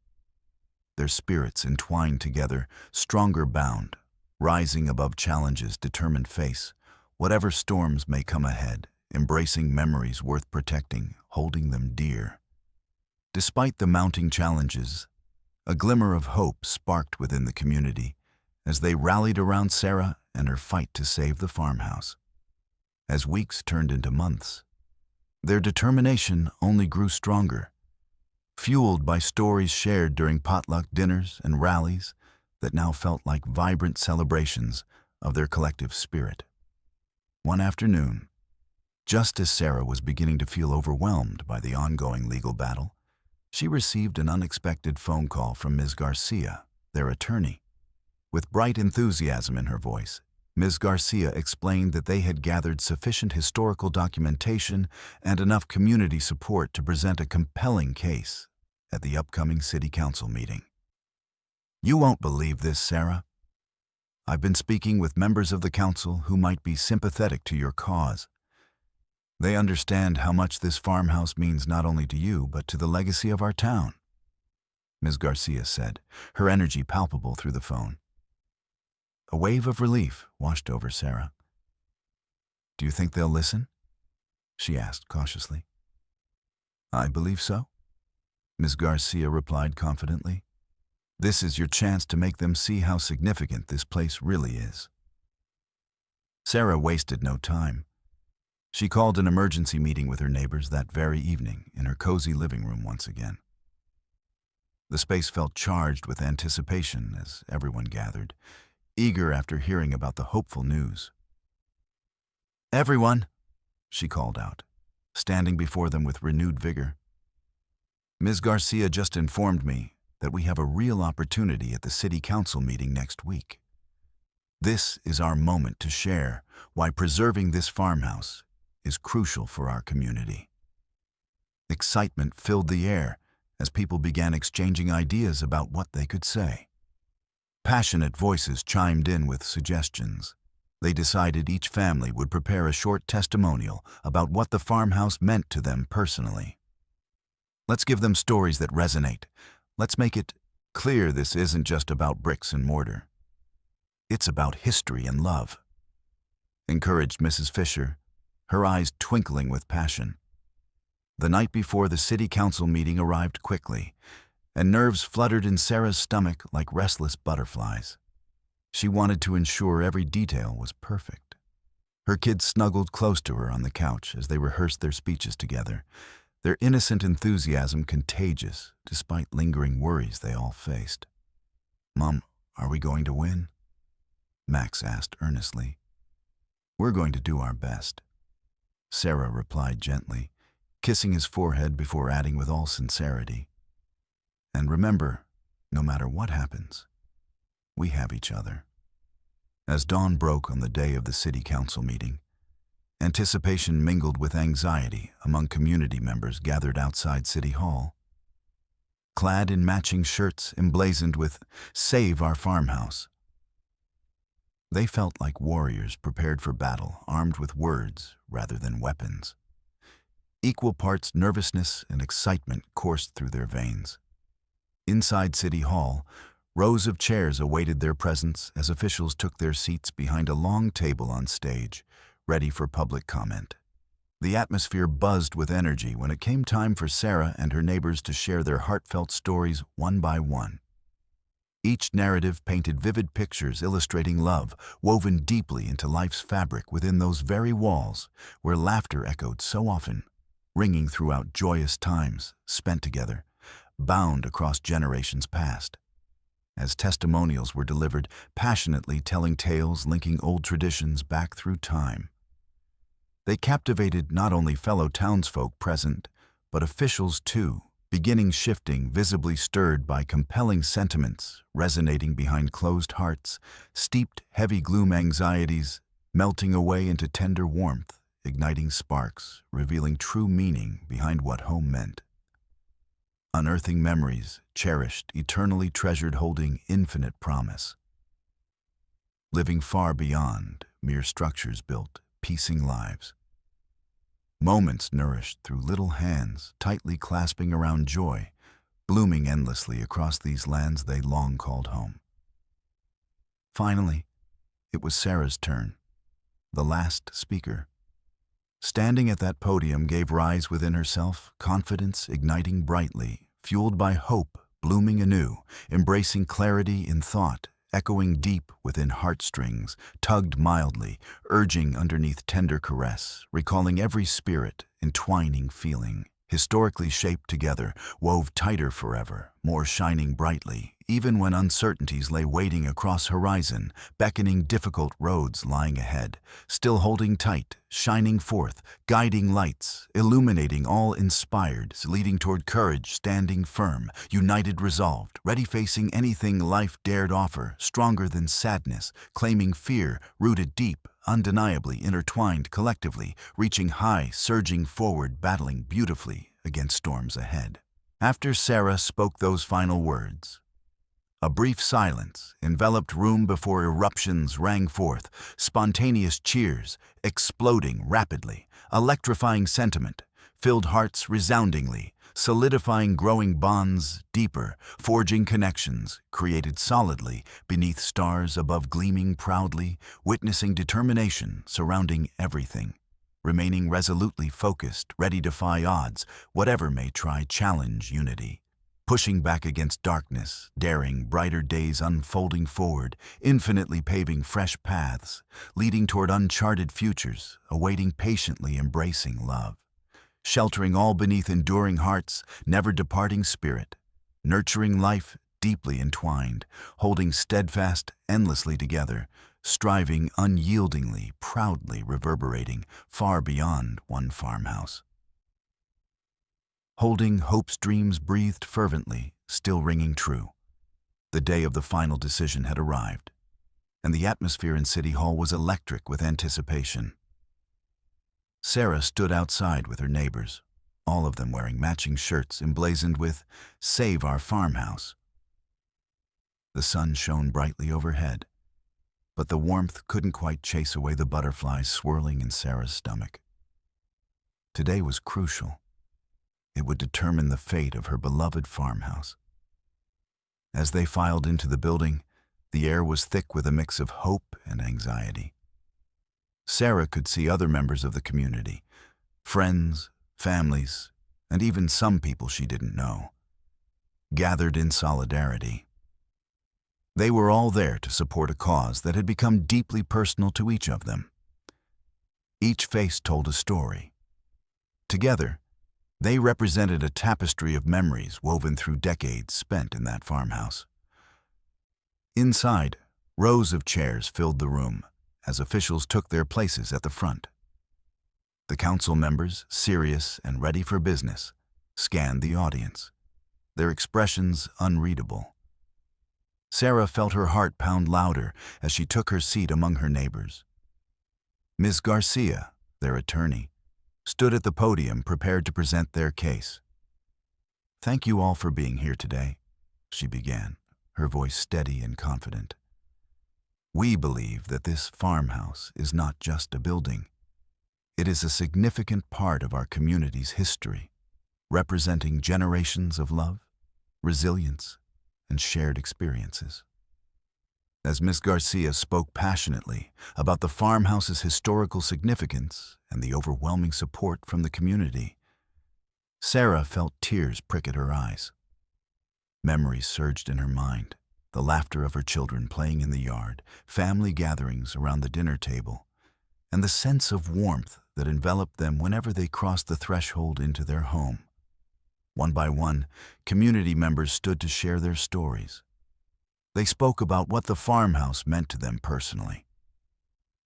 Their spirits entwined together, stronger bound, rising above challenges determined face, whatever storms may come ahead. Embracing memories worth protecting, holding them dear. Despite the mounting challenges, a glimmer of hope sparked within the community as they rallied around Sarah and her fight to save the farmhouse. As weeks turned into months, their determination only grew stronger, fueled by stories shared during potluck dinners and rallies that now felt like vibrant celebrations of their collective spirit. One afternoon, just as Sarah was beginning to feel overwhelmed by the ongoing legal battle, she received an unexpected phone call from Ms. Garcia, their attorney. With bright enthusiasm in her voice, Ms. Garcia explained that they had gathered sufficient historical documentation and enough community support to present a compelling case at the upcoming city council meeting. "You won't believe this, Sarah. I've been speaking with members of the council who might be sympathetic to your cause. They understand how much this farmhouse means not only to you, but to the legacy of our town," Ms. Garcia said, her energy palpable through the phone. A wave of relief washed over Sarah. "Do you think they'll listen?" she asked cautiously. "I believe so," Ms. Garcia replied confidently. "This is your chance to make them see how significant this place really is." Sarah wasted no time. She called an emergency meeting with her neighbors that very evening in her cozy living room once again. The space felt charged with anticipation as everyone gathered, eager after hearing about the hopeful news. "Everyone," she called out, standing before them with renewed vigor. "Ms. Garcia just informed me that we have a real opportunity at the city council meeting next week. This is our moment to share why preserving this farmhouse is crucial for our community." Excitement filled the air as people began exchanging ideas about what they could say. Passionate voices chimed in with suggestions. They decided each family would prepare a short testimonial about what the farmhouse meant to them personally. "Let's give them stories that resonate. Let's make it clear this isn't just about bricks and mortar. It's about history and love," encouraged Mrs. Fisher, her eyes twinkling with passion. The night before the city council meeting arrived quickly, and nerves fluttered in Sarah's stomach like restless butterflies. She wanted to ensure every detail was perfect. Her kids snuggled close to her on the couch as they rehearsed their speeches together, their innocent enthusiasm contagious despite lingering worries they all faced. "Mom, are we going to win?" Max asked earnestly. "We're going to do our best," Sarah replied gently, kissing his forehead before adding with all sincerity, "And remember, no matter what happens, we have each other." As dawn broke on the day of the city council meeting, anticipation mingled with anxiety among community members gathered outside City Hall. Clad in matching shirts emblazoned with "Save Our Farmhouse," they felt like warriors prepared for battle, armed with words rather than weapons. Equal parts nervousness and excitement coursed through their veins. Inside City Hall, rows of chairs awaited their presence as officials took their seats behind a long table on stage, ready for public comment. The atmosphere buzzed with energy when it came time for Sarah and her neighbors to share their heartfelt stories one by one. Each narrative painted vivid pictures illustrating love, woven deeply into life's fabric within those very walls where laughter echoed so often, ringing throughout joyous times spent together, bound across generations past. As testimonials were delivered, passionately telling tales linking old traditions back through time. They captivated not only fellow townsfolk present, but officials too, beginning shifting, visibly stirred by compelling sentiments, resonating behind closed hearts, steeped heavy gloom anxieties, melting away into tender warmth, igniting sparks, revealing true meaning behind what home meant. Unearthing memories, cherished, eternally treasured, holding infinite promise. Living far beyond mere structures built, piecing lives. Moments nourished through little hands, tightly clasping around joy, blooming endlessly across these lands they long called home. Finally, it was Sarah's turn, the last speaker. Standing at that podium gave rise within herself, confidence igniting brightly, fueled by hope blooming anew, embracing clarity in thought, echoing deep within heartstrings, tugged mildly, urging underneath tender caress, recalling every spirit, entwining feeling, historically shaped together, wove tighter forever, more shining brightly, even when uncertainties lay waiting across horizon, beckoning difficult roads lying ahead, still holding tight, shining forth, guiding lights, illuminating all inspired, leading toward courage, standing firm, united resolved, ready facing anything life dared offer, stronger than sadness, claiming fear, rooted deep, undeniably intertwined collectively, reaching high, surging forward, battling beautifully against storms ahead. After Sarah spoke those final words, a brief silence enveloped room before eruptions rang forth, spontaneous cheers, exploding rapidly, electrifying sentiment, filled hearts resoundingly, solidifying growing bonds deeper, forging connections created solidly beneath stars above gleaming proudly, witnessing determination surrounding everything, remaining resolutely focused, ready to defy odds, whatever may try challenge unity. Pushing back against darkness, daring brighter days unfolding forward, infinitely paving fresh paths, leading toward uncharted futures, awaiting patiently embracing love. Sheltering all beneath enduring hearts, never departing spirit, nurturing life deeply entwined, holding steadfast endlessly together, striving unyieldingly, proudly reverberating far beyond one farmhouse. Holding hope's dreams breathed fervently, still ringing true. The day of the final decision had arrived, and the atmosphere in City Hall was electric with anticipation. Sarah stood outside with her neighbors, all of them wearing matching shirts emblazoned with "Save Our Farmhouse." The sun shone brightly overhead, but the warmth couldn't quite chase away the butterflies swirling in Sarah's stomach. Today was crucial. It would determine the fate of her beloved farmhouse. As they filed into the building, the air was thick with a mix of hope and anxiety. Sarah could see other members of the community, friends, families, and even some people she didn't know, gathered in solidarity. They were all there to support a cause that had become deeply personal to each of them. Each face told a story. Together, they represented a tapestry of memories woven through decades spent in that farmhouse. Inside, rows of chairs filled the room as officials took their places at the front. The council members, serious and ready for business, scanned the audience, their expressions unreadable. Sarah felt her heart pound louder as she took her seat among her neighbors. Ms. Garcia, their attorney, stood at the podium prepared to present their case. "Thank you all for being here today," she began, her voice steady and confident. "We believe that this farmhouse is not just a building. It is a significant part of our community's history, representing generations of love, resilience, and shared experiences." As Ms. Garcia spoke passionately about the farmhouse's historical significance and the overwhelming support from the community, Sarah felt tears prick at her eyes. Memories surged in her mind, the laughter of her children playing in the yard, family gatherings around the dinner table, and the sense of warmth that enveloped them whenever they crossed the threshold into their home. One by one, community members stood to share their stories. They spoke about what the farmhouse meant to them personally,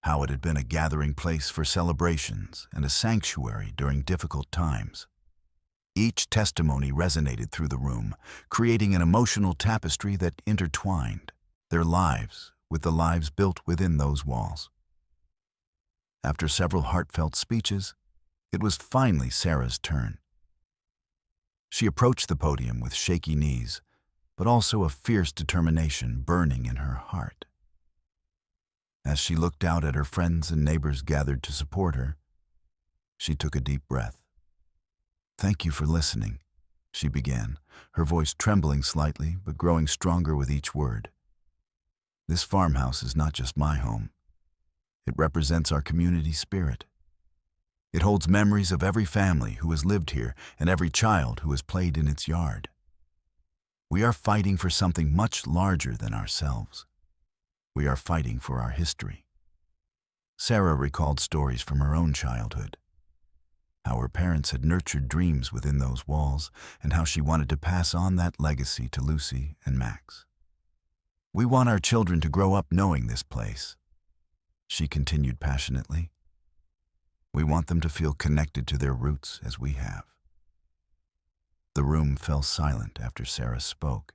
how it had been a gathering place for celebrations and a sanctuary during difficult times. Each testimony resonated through the room, creating an emotional tapestry that intertwined their lives with the lives built within those walls. After several heartfelt speeches, it was finally Sarah's turn. She approached the podium with shaky knees, but also a fierce determination burning in her heart. As she looked out at her friends and neighbors gathered to support her, she took a deep breath. "Thank you for listening," she began, her voice trembling slightly but growing stronger with each word. "This farmhouse is not just my home. It represents our community spirit. It holds memories of every family who has lived here and every child who has played in its yard. We are fighting for something much larger than ourselves. We are fighting for our history." Sarah recalled stories from her own childhood, how her parents had nurtured dreams within those walls, and how she wanted to pass on that legacy to Lucy and Max. "We want our children to grow up knowing this place," she continued passionately. "We want them to feel connected to their roots as we have." The room fell silent after Sarah spoke.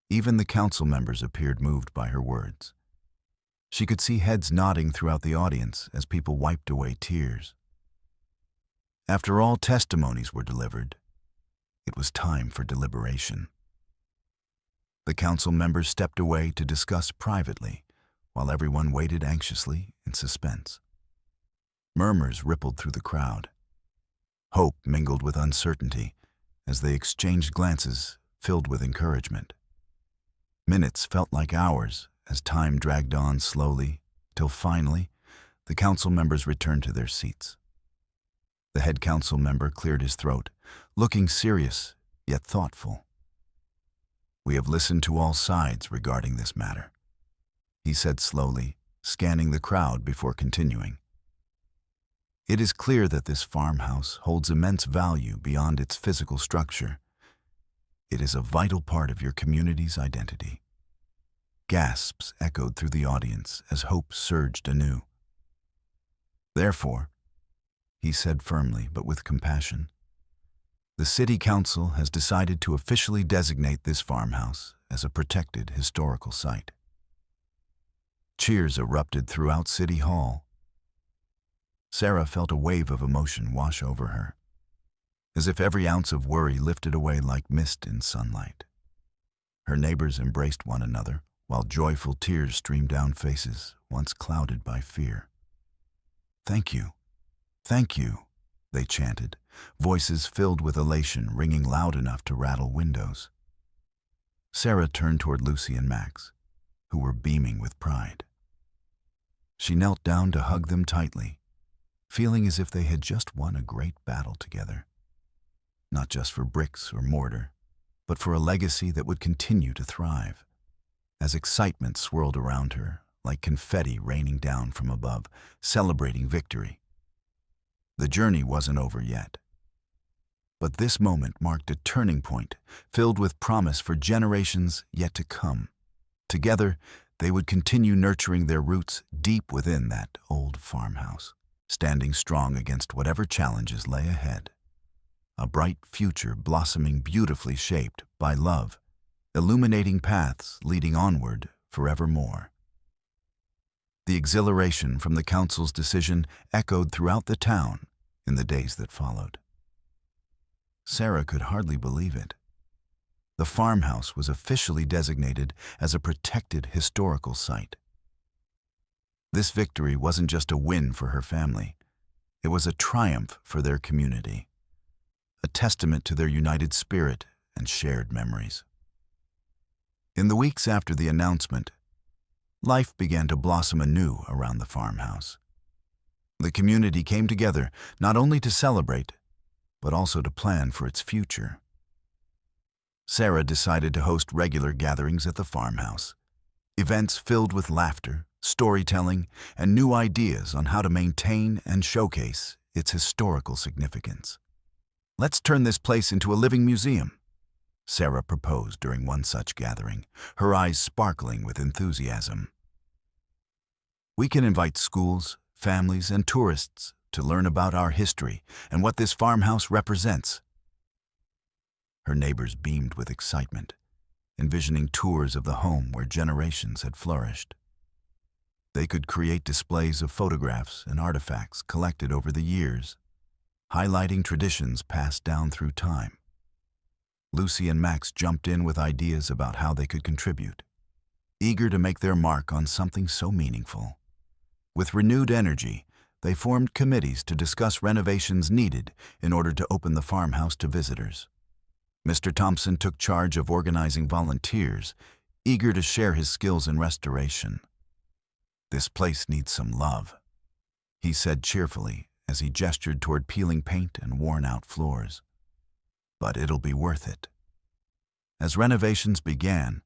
Even the council members appeared moved by her words. She could see heads nodding throughout the audience as people wiped away tears. After all testimonies were delivered, it was time for deliberation. The council members stepped away to discuss privately, while everyone waited anxiously in suspense. Murmurs rippled through the crowd. Hope mingled with uncertainty, as they exchanged glances filled with encouragement. Minutes felt like hours as time dragged on slowly, till finally, the council members returned to their seats. The head council member cleared his throat, looking serious yet thoughtful. "We have listened to all sides regarding this matter," he said slowly, scanning the crowd before continuing. "It is clear that this farmhouse holds immense value beyond its physical structure. It is a vital part of your community's identity." Gasps echoed through the audience as hope surged anew. "Therefore," he said firmly but with compassion, "the City Council has decided to officially designate this farmhouse as a protected historical site." Cheers erupted throughout City Hall. Sarah felt a wave of emotion wash over her, as if every ounce of worry lifted away like mist in sunlight. Her neighbors embraced one another, while joyful tears streamed down faces once clouded by fear. "Thank you, thank you," they chanted, voices filled with elation ringing loud enough to rattle windows. Sarah turned toward Lucy and Max, who were beaming with pride. She knelt down to hug them tightly, feeling as if they had just won a great battle together. Not just for bricks or mortar, but for a legacy that would continue to thrive. As excitement swirled around her, like confetti raining down from above, celebrating victory. The journey wasn't over yet. But this moment marked a turning point, filled with promise for generations yet to come. Together, they would continue nurturing their roots deep within that old farmhouse, standing strong against whatever challenges lay ahead. A bright future blossoming beautifully shaped by love, illuminating paths leading onward forevermore. The exhilaration from the council's decision echoed throughout the town in the days that followed. Sarah could hardly believe it. The farmhouse was officially designated as a protected historical site. This victory wasn't just a win for her family. It was a triumph for their community, a testament to their united spirit and shared memories. In the weeks after the announcement, life began to blossom anew around the farmhouse. The community came together not only to celebrate, but also to plan for its future. Sarah decided to host regular gatherings at the farmhouse, events filled with laughter, storytelling, and new ideas on how to maintain and showcase its historical significance. "Let's turn this place into a living museum," Sarah proposed during one such gathering, her eyes sparkling with enthusiasm. "We can invite schools, families, and tourists to learn about our history and what this farmhouse represents." Her neighbors beamed with excitement, envisioning tours of the home where generations had flourished. They could create displays of photographs and artifacts collected over the years, highlighting traditions passed down through time. Lucy and Max jumped in with ideas about how they could contribute, eager to make their mark on something so meaningful. With renewed energy, they formed committees to discuss renovations needed in order to open the farmhouse to visitors. Mr. Thompson took charge of organizing volunteers, eager to share his skills in restoration. "This place needs some love," he said cheerfully as he gestured toward peeling paint and worn-out floors. "But it'll be worth it." As renovations began,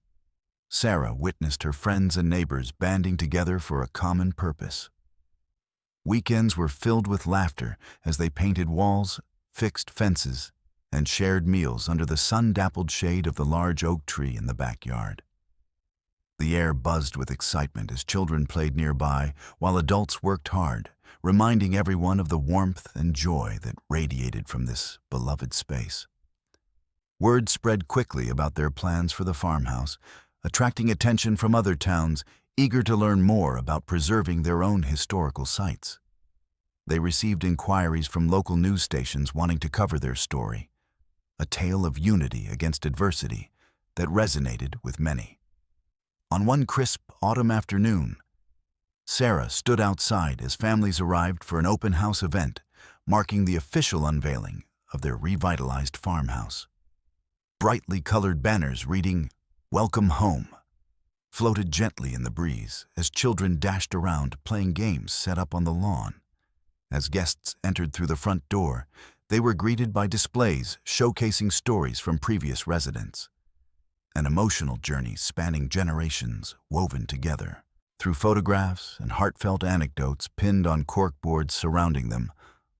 Sarah witnessed her friends and neighbors banding together for a common purpose. Weekends were filled with laughter as they painted walls, fixed fences, and shared meals under the sun-dappled shade of the large oak tree in the backyard. The air buzzed with excitement as children played nearby while adults worked hard, reminding everyone of the warmth and joy that radiated from this beloved space. Word spread quickly about their plans for the farmhouse, attracting attention from other towns eager to learn more about preserving their own historical sites. They received inquiries from local news stations wanting to cover their story, a tale of unity against adversity that resonated with many. On one crisp autumn afternoon, Sarah stood outside as families arrived for an open house event, marking the official unveiling of their revitalized farmhouse. Brightly colored banners reading, "Welcome Home," floated gently in the breeze as children dashed around playing games set up on the lawn. As guests entered through the front door, they were greeted by displays showcasing stories from previous residents. An emotional journey spanning generations woven together through photographs and heartfelt anecdotes pinned on corkboards surrounding them,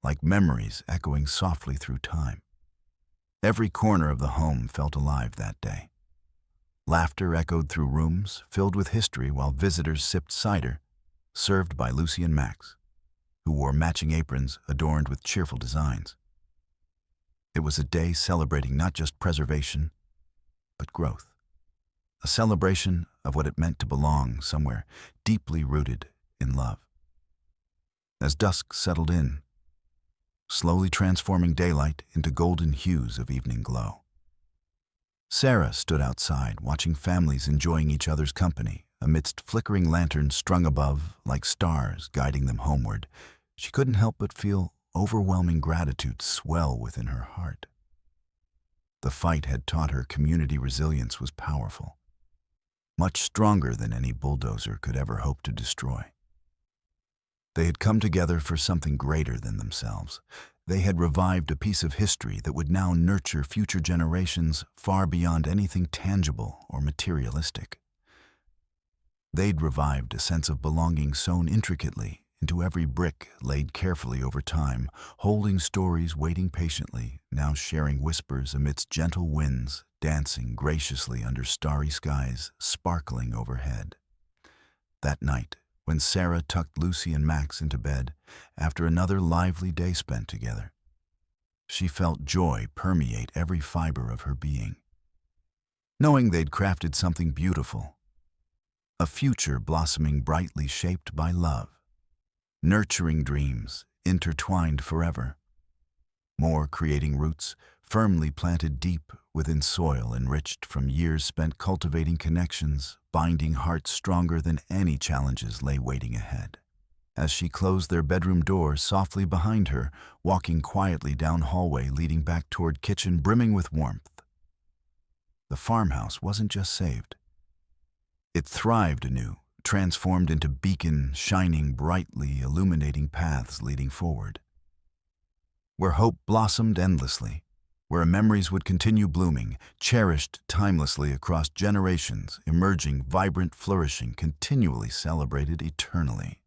like memories echoing softly through time. Every corner of the home felt alive that day. Laughter echoed through rooms filled with history while visitors sipped cider, served by Lucy and Max, who wore matching aprons adorned with cheerful designs. It was a day celebrating not just preservation, but growth. A celebration of what it meant to belong somewhere deeply rooted in love. As dusk settled in, slowly transforming daylight into golden hues of evening glow, Sarah stood outside watching families enjoying each other's company amidst flickering lanterns strung above like stars guiding them homeward. She couldn't help but feel overwhelming gratitude swell within her heart. The fight had taught her community resilience was powerful, much stronger than any bulldozer could ever hope to destroy. They had come together for something greater than themselves. They had revived a piece of history that would now nurture future generations far beyond anything tangible or materialistic. They'd revived a sense of belonging sewn intricately into every brick laid carefully over time, holding stories waiting patiently, now sharing whispers amidst gentle winds, dancing graciously under starry skies sparkling overhead. That night, when Sarah tucked Lucy and Max into bed after another lively day spent together, she felt joy permeate every fiber of her being. Knowing they'd crafted something beautiful, a future blossoming brightly shaped by love, nurturing dreams intertwined forever, more creating roots firmly planted deep within soil enriched from years spent cultivating connections, binding hearts stronger than any challenges lay waiting ahead. As she closed their bedroom door softly behind her, walking quietly down hallway leading back toward kitchen brimming with warmth, the farmhouse wasn't just saved. It thrived anew, transformed into beacon shining brightly, illuminating paths leading forward, where hope blossomed endlessly, where memories would continue blooming, cherished timelessly across generations, emerging, vibrant, flourishing, continually celebrated eternally.